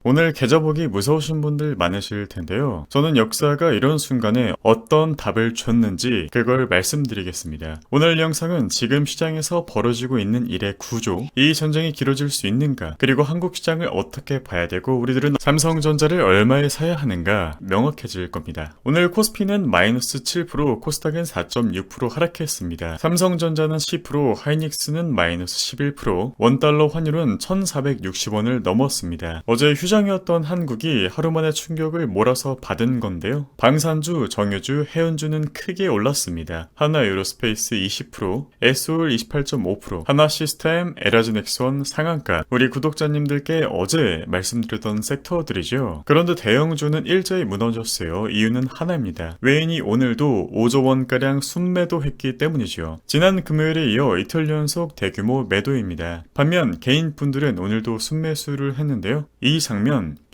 오늘 계좌 보기 무서우신 분들 많으실 텐데요. 저는 역사가 이런 순간에 어떤 답을 줬는지 그걸 말씀드리겠습니다. 오늘 영상은 지금 시장에서 벌어지고 있는 일의 구조, 이 전쟁이 길어질 수 있는가, 그리고 한국 시장을 어떻게 봐야 되고 우리들은 삼성전자를 얼마에 사야 하는가 명확해질 겁니다. 오늘 코스피는 마이너스 7%, 코스닥은 4.6% 하락했습니다. 삼성전자는 10%, 하이닉스는 마이너스 11%, 원달러 환율은 1460원을 넘었습니다. 어제 휴장이었던 한국이 하루 만에 충격을 몰아서 받은 건데요. 방산주, 정유주, 해운주는 크게 올랐습니다. 하나 에어로스페이스 20%, 에스올 28.5%, 하나시스템, 에라진엑스원 상한가. 우리 구독자님들께 어제 말씀드렸던 섹터들이죠. 그런데 대형주는 일제히 무너졌어요. 이유는 하나입니다. 외인이 오늘도 5조 원가량 순매도했기 때문이죠. 지난 금요일에 이어 이틀 연속 대규모 매도입니다. 반면 개인분들은 오늘도 순매수를 했는데요. 이 장면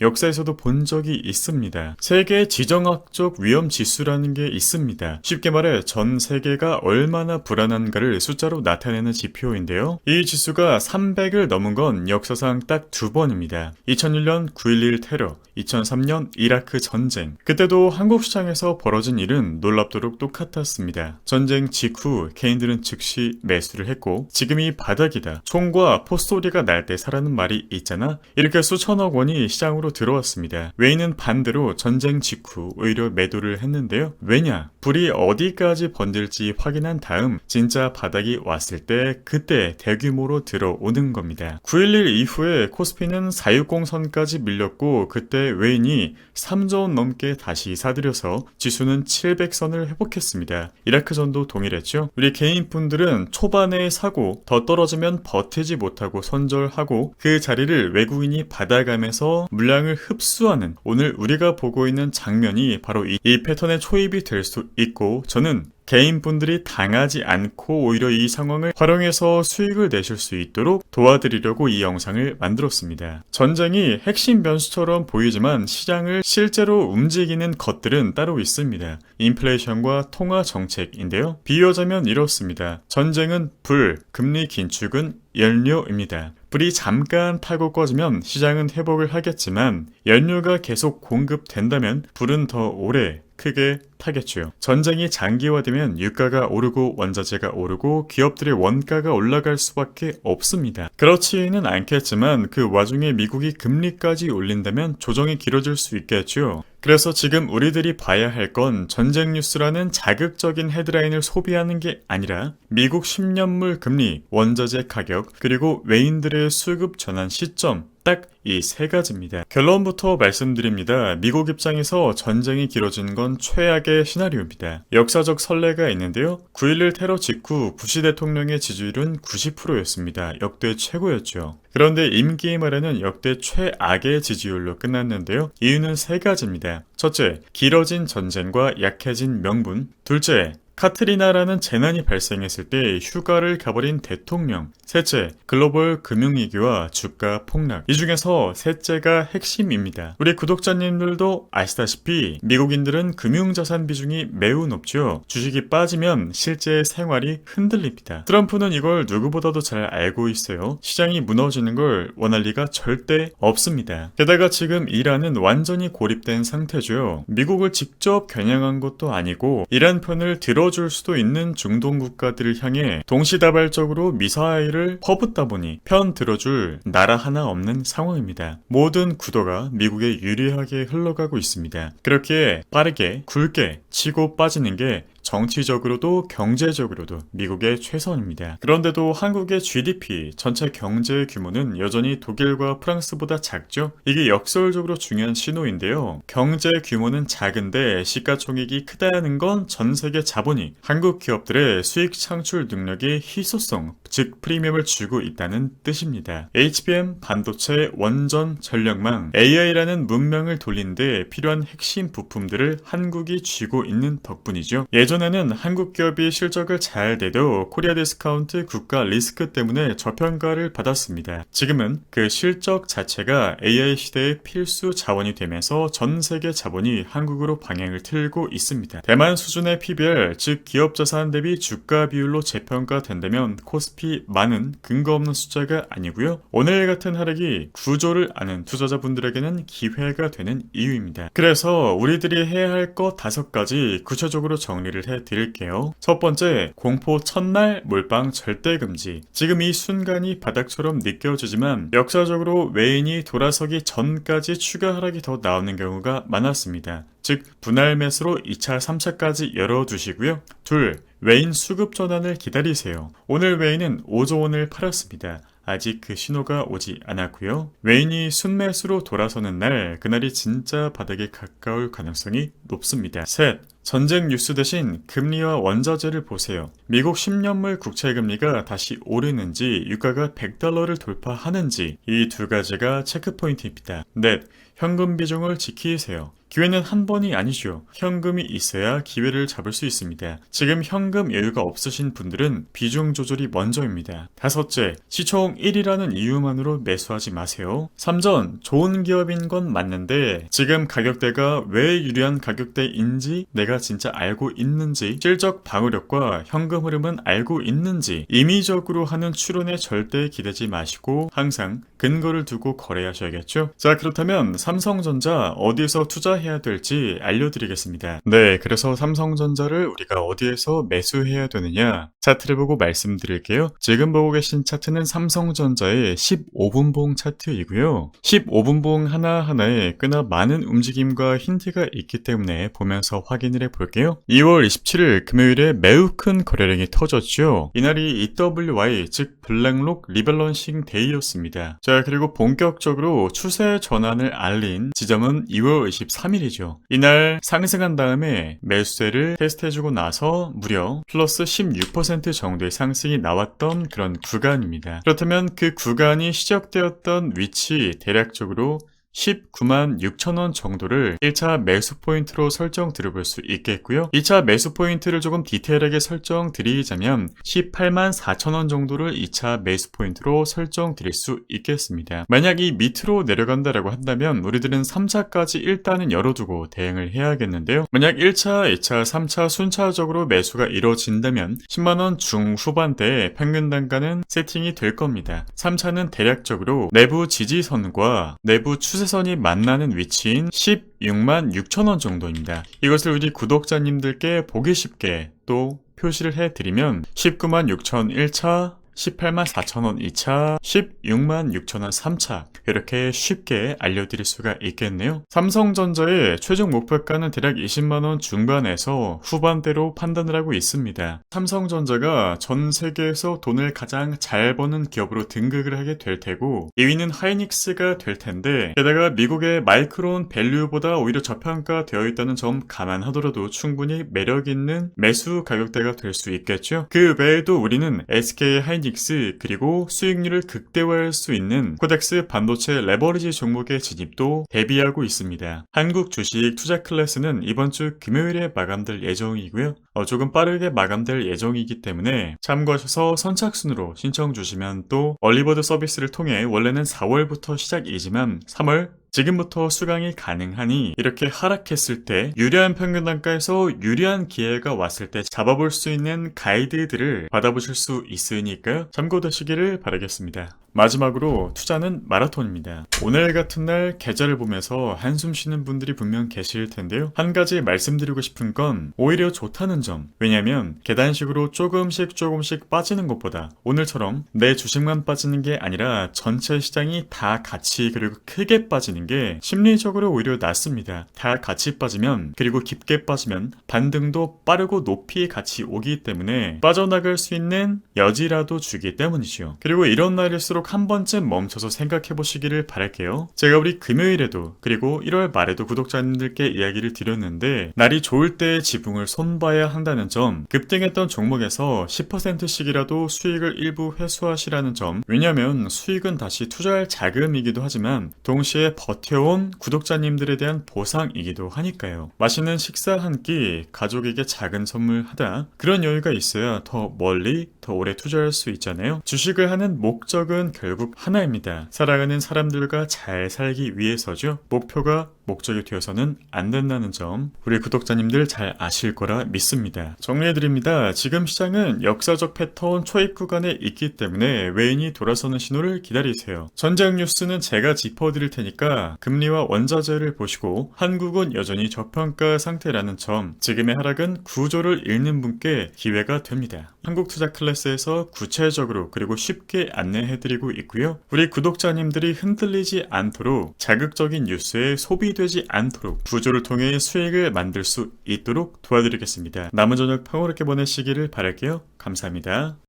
역사에서도 본 적이 있습니다. 세계 지정학적 위험 지수라는 게 있습니다. 쉽게 말해 전 세계가 얼마나 불안한가를 숫자로 나타내는 지표인데요. 이 지수가 300을 넘은 건 역사상 딱 두 번입니다. 2001년 9.11 테러, 2003년 이라크 전쟁. 그때도 한국 시장에서 벌어진 일은 놀랍도록 똑같았습니다. 전쟁 직후 개인들은 즉시 매수를 했고 지금이 바닥이다. 총과 포소리가 날 때 사라는 말이 있잖아. 이렇게 수천억 원이 시장으로 들어왔습니다. 외인은 반대로 전쟁 직후 오히려 매도를 했는데요. 왜냐? 불이 어디까지 번질지 확인한 다음 진짜 바닥이 왔을 때 그때 대규모로 들어오는 겁니다. 9.11 이후에 코스피는 460선까지 밀렸고 그때 외인이 3조 원 넘게 다시 사들여서 지수는 700선을 회복했습니다. 이라크전도 동일했죠. 우리 개인분들은 초반에 사고 더 떨어지면 버티지 못하고 손절하고 그 자리를 외국인이 받아가면서 물량을 흡수하는 오늘 우리가 보고 있는 장면이 바로 이 패턴의 초입이 될 수 있고 저는 개인분들이 당하지 않고 오히려 이 상황을 활용해서 수익을 내실 수 있도록 도와드리려고 이 영상을 만들었습니다. 전쟁이 핵심 변수처럼 보이지만 시장을 실제로 움직이는 것들은 따로 있습니다. 인플레이션과 통화 정책인데요. 비유하자면 이렇습니다. 전쟁은 불, 금리 긴축은 연료입니다. 불이 잠깐 타고 꺼지면 시장은 회복을 하겠지만 연료가 계속 공급된다면 불은 더 오래 크게 타겠죠. 전쟁이 장기화되면 유가가 오르고 원자재가 오르고 기업들의 원가가 올라갈 수밖에 없습니다. 그렇지는 않겠지만 그 와중에 미국이 금리까지 올린다면 조정이 길어질 수 있겠죠. 그래서 지금 우리들이 봐야 할 건 전쟁 뉴스라는 자극적인 헤드라인을 소비하는 게 아니라 미국 10년물 금리, 원자재 가격, 그리고 외인들의 수급 전환 시점 딱 이 세 가지입니다. 결론부터 말씀드립니다. 미국 입장에서 전쟁이 길어진 건 최악의 시나리오입니다. 역사적 선례가 있는데요. 9.11 테러 직후 부시 대통령의 지지율은 90%였습니다. 역대 최고였죠. 그런데 임기 말에는 역대 최악의 지지율로 끝났는데요. 이유는 세 가지입니다. 첫째, 길어진 전쟁과 약해진 명분. 둘째, 카트리나라는 재난이 발생했을 때 휴가를 가버린 대통령. 셋째, 글로벌 금융위기와 주가 폭락. 이 중에서 셋째가 핵심입니다. 우리 구독자님들도 아시다시피 미국인들은 금융자산 비중이 매우 높죠. 주식이 빠지면 실제 생활이 흔들립니다. 트럼프는 이걸 누구보다도 잘 알고 있어요. 시장이 무너지는 걸 원할 리가 절대 없습니다. 게다가 지금 이란은 완전히 고립된 상태죠. 미국을 직접 겨냥한 것도 아니고 이란 편을 들어줄 수도 있는 중동 국가들을 향해 동시다발적으로 미사일을 퍼붓다 보니 편 들어줄 나라 하나 없는 상황입니다. 모든 구도가 미국에 유리하게 흘러가고 있습니다. 그렇게 빠르게 굵게 치고 빠지는 게 정치적으로도 경제적으로도 미국의 최선입니다. 그런데도 한국의 GDP, 전체 경제 규모는 여전히 독일과 프랑스보다 작죠? 이게 역설적으로 중요한 신호인데요. 경제 규모는 작은데 시가총액이 크다는 건 전 세계 자본이 한국 기업들의 수익 창출 능력의 희소성, 즉 프리미엄을 주고 있다는 뜻입니다. HBM, 반도체, 원전, 전력망, AI라는 문명을 돌린 데 필요한 핵심 부품들을 한국이 쥐고 있는 덕분이죠. 예전에는 한국 기업이 실적을 잘 내도 코리아 디스카운트 국가 리스크 때문에 저평가를 받았습니다. 지금은 그 실적 자체가 AI 시대의 필수 자원이 되면서 전 세계 자본이 한국으로 방향을 틀고 있습니다. 대만 수준의 PBR, 즉 기업 자산 대비 주가 비율로 재평가된다면 코스피 그렇게 많은 근거 없는 숫자가 아니고요. 오늘 같은 하락이 구조를 아는 투자자분들에게는 기회가 되는 이유입니다. 그래서 우리들이 해야 할 것 5가지 구체적으로 정리를 해드릴게요. 첫 번째, 공포 첫날 몰빵 절대 금지. 지금 이 순간이 바닥처럼 느껴지지만 역사적으로 외인이 돌아서기 전까지 추가 하락이 더 나오는 경우가 많았습니다. 즉 분할 매수로 2차, 3차까지 열어두시고요. 둘, 외인 수급 전환을 기다리세요. 오늘 외인은 5조 원을 팔았습니다. 아직 그 신호가 오지 않았고요. 외인이 순매수로 돌아서는 날, 그날이 진짜 바닥에 가까울 가능성이 높습니다. 셋, 전쟁 뉴스 대신 금리와 원자재를 보세요. 미국 10년물 국채금리가 다시 오르는지, 유가가 $100를 돌파하는지, 이 2가지가 체크포인트입니다. 넷, 현금 비중을 지키세요. 기회는 한 번이 아니죠. 현금이 있어야 기회를 잡을 수 있습니다. 지금 현금 여유가 없으신 분들은 비중 조절이 먼저입니다. 다섯째, 시총 1이라는 이유만으로 매수하지 마세요. 3전, 좋은 기업인 건 맞는데 지금 가격대가 왜 유리한 가격대인지 내가 진짜 알고 있는지, 실적 방어력과 현금 흐름은 알고 있는지 임의적으로 하는 추론에 절대 기대지 마시고 항상 근거를 두고 거래하셔야겠죠. 자, 그렇다면 삼성전자 어디에서 투자해야 될지 알려드리겠습니다. 네, 그래서 삼성전자를 우리가 어디에서 매수해야 되느냐, 차트를 보고 말씀드릴게요. 지금 보고 계신 차트는 삼성전자의 15분봉 차트이고요. 15분봉 하나하나에 꽤나 많은 움직임과 힌트가 있기 때문에 보면서 확인을 해볼게요. 2월 27일 금요일에 매우 큰 거래량이 터졌죠. 이날이 EWY, 즉 블랙록 리밸런싱 데이였습니다. 자, 그리고 본격적으로 추세 전환을 알린 지점은 2월 23일이죠. 이날 상승한 다음에 매수세를 테스트해주고 나서 무려 플러스 16% 정도의 상승이 나왔던 그런 구간입니다. 그렇다면 그 구간이 시작되었던 위치, 대략적으로 19만 6천 원 정도를 1차 매수 포인트로 설정 드려볼 수 있겠고요. 2차 매수 포인트를 조금 디테일하게 설정 드리자면 18만 4천 원 정도를 2차 매수 포인트로 설정 드릴 수 있겠습니다. 만약 이 밑으로 내려간다라고 한다면 우리들은 3차까지 일단은 열어두고 대응을 해야겠는데요. 만약 1차, 2차, 3차 순차적으로 매수가 이루어진다면 10만 원 중후반대의 평균 단가는 세팅이 될 겁니다. 3차는 대략적으로 내부 지지선과 내부 추세선이 만나는 위치인 16만 6천 원 정도입니다. 이것을 우리 구독자님들께 보기 쉽게 또 표시를 해드리면 19만 6천 1차, 18만 4천원 2차, 16만 6천원 3차, 이렇게 쉽게 알려드릴 수가 있겠네요. 삼성전자의 최종 목표가는 대략 20만원 중반에서 후반대로 판단을 하고 있습니다. 삼성전자가 전 세계에서 돈을 가장 잘 버는 기업으로 등극을 하게 될 테고 2위는 하이닉스가 될 텐데, 게다가 미국의 마이크론 밸류보다 오히려 저평가되어 있다는 점 감안하더라도 충분히 매력 있는 매수 가격대가 될 수 있겠죠. 그 외에도 우리는 SK 하이닉스 그리고 수익률을 극대화할 수 있는 코덱스 반도체 레버리지 종목의 진입도 대비하고 있습니다. 한국 주식 투자 클래스는 이번 주 금요일에 마감될 예정이고요. 조금 빠르게 마감될 예정이기 때문에 참고하셔서 선착순으로 신청 주시면 또 얼리버드 서비스를 통해 원래는 4월부터 시작이지만 3월 지금부터 수강이 가능하니 이렇게 하락했을 때 유리한 평균 단가에서 유리한 기회가 왔을 때 잡아볼 수 있는 가이드들을 받아보실 수 있으니까요. 참고되시기를 바라겠습니다. 마지막으로 투자는 마라톤입니다. 오늘 같은 날 계좌를 보면서 한숨 쉬는 분들이 분명 계실 텐데요. 한 가지 말씀드리고 싶은 건 오히려 좋다는 점. 왜냐면 계단식으로 조금씩 빠지는 것보다 오늘처럼 내 주식만 빠지는 게 아니라 전체 시장이 다 같이 그리고 크게 빠지는 게 심리적으로 오히려 낫습니다. 다 같이 빠지면, 그리고 깊게 빠지면 반등도 빠르고 높이 같이 오기 때문에 빠져나갈 수 있는 여지라도 주기 때문이죠. 그리고 이런 날일수록 한 번쯤 멈춰서 생각해 보시기를 바랄게요. 제가 우리 금요일에도 그리고 1월 말에도 구독자님들께 이야기를 드렸는데, 날이 좋을 때 지붕을 손봐야 한다는 점, 급등했던 종목에서 10%씩이라도 수익을 일부 회수하시라는 점. 왜냐면 수익은 다시 투자할 자금이기도 하지만 동시에 버텨온 구독자님들에 대한 보상이기도 하니까요. 맛있는 식사 한 끼, 가족에게 작은 선물하다, 그런 여유가 있어야 더 멀리 더 오래 투자할 수 있잖아요. 주식을 하는 목적은 결국 하나입니다. 사랑하는 사람들과 잘 살기 위해서죠. 목표가 목적이 되어서는 안 된다는 점 우리 구독자님들 잘 아실 거라 믿습니다. 정리해드립니다. 지금 시장은 역사적 패턴 초입 구간에 있기 때문에 외인이 돌아서는 신호를 기다리세요. 전장 뉴스는 제가 짚어드릴 테니까 금리와 원자재를 보시고 한국은 여전히 저평가 상태라는 점, 지금의 하락은 구조를 읽는 분께 기회가 됩니다. 한국투자 클래스에서 구체적으로 그리고 쉽게 안내해드리고 있고요. 우리 구독자님들이 흔들리지 않도록 자극적인 뉴스에 소비되지 않도록 구조를 통해 수익을 만들 수 있도록 도와드리겠습니다. 남은 저녁 평화롭게 보내시기를 바랄게요. 감사합니다.